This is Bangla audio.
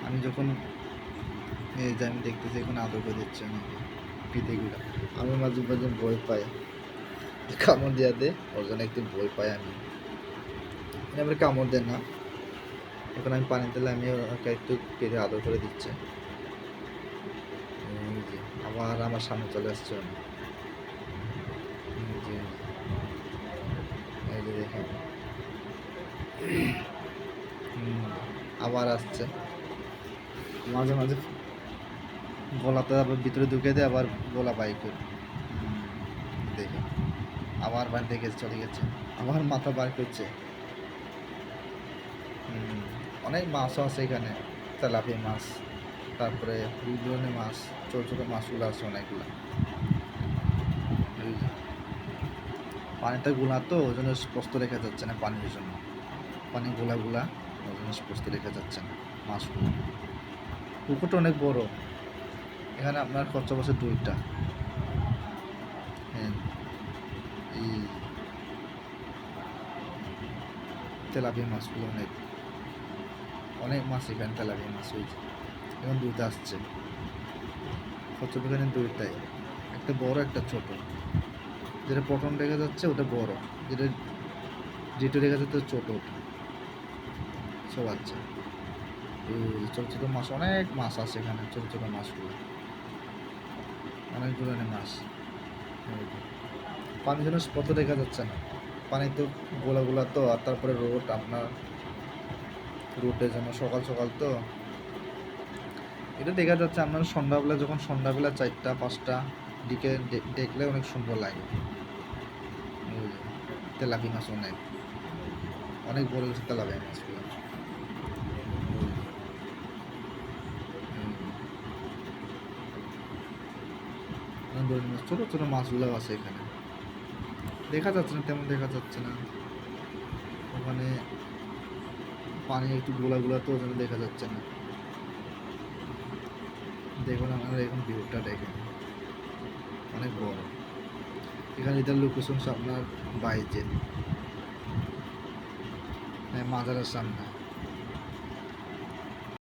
আমি যখন এই যে আমি দেখতেছি এখন আদর করে দিচ্ছে নাকি পিঠেগুলো, আমি মাঝে মাঝে ভয় পাই কামড় দেওয়া দে, ওর জন্য একটু ভয় পাই আমি। এবার কামড় দেন না, এখন আমি পানি দিলে আমি ওকে একটু পেটে আদর করে দিচ্ছে। এই যে আবার আমার সামনে চলে আসছে উনি। এই যে এই যে দেখেন আবার আসছে, মাঝে মাঝে গলাতে আবার ভিতরে ঢুকে দেয়, আবার গলা বাই করে দেখে আবার বাড়ি থেকে চলে গেছে, আবার মাথা বার করছে। অনেক মাছও আছে এখানে, তেলাপিয়া মাছ, তারপরে দুই ধরনের মাছ, ছোটো ছোটো মাছগুলো আছে অনেকগুলো। পানিটা গোলা তো ওই জন্য স্পষ্ট দেখা যাচ্ছে না, পানির জন্য পানি গোলা গোলা, ওই জন্য স্পষ্ট দেখা যাচ্ছে না মাছগুলো। পুকুরটা অনেক বড়, এখানে আপনার খরচা বছর দুইটা। হ্যাঁ, এই তেলাপিয়া মাছগুলো অনেক অনেক মাছ এখানে, তেলাপিয়া মাছ ওই এখন দুইটা আসছে, খরচা এখানে দুইটাই, একটা বড় একটা ছোট। যেটা প্রথম দেখা যাচ্ছে ওটা বড়, যেটা যেটা দেখা যাচ্ছে ছোট ওটা সব আছে। ছোটো ছোটো মাছ, অনেক মাছ আছে এখানে, ছোটো ছোটো মাছগুলো অনেক ধরনের মাছ। পানি যেন স্পষ্ট দেখা যাচ্ছে না, পানি তো গোলা গোলা তো, আর তারপরে রোড আপনার, রোডের জন্য সকাল সকাল তো এটা দেখা যাচ্ছে আপনার সন্ধ্যাবেলা, যখন সন্ধ্যাবেলা 4টা 5টা দিকে দেখলে অনেক সুন্দর লাগে। তেলাপি মাছ অনেক অনেক বড় হচ্ছে তেলাপি মাছগুলো। ছোটো ছোটো মাছগুলো আছে এখানে, দেখা যাচ্ছে না, তেমন দেখা যাচ্ছে না ওখানে, পানি একটু গোলা গোলা তো ওখানে দেখা যাচ্ছে না। দেখুন আপনারা এখন ভিউটা দেখেন, অনেক বড়। এখানে এটার লোকেশন আপনার বাইজেন, হ্যাঁ মাজারের সামনে।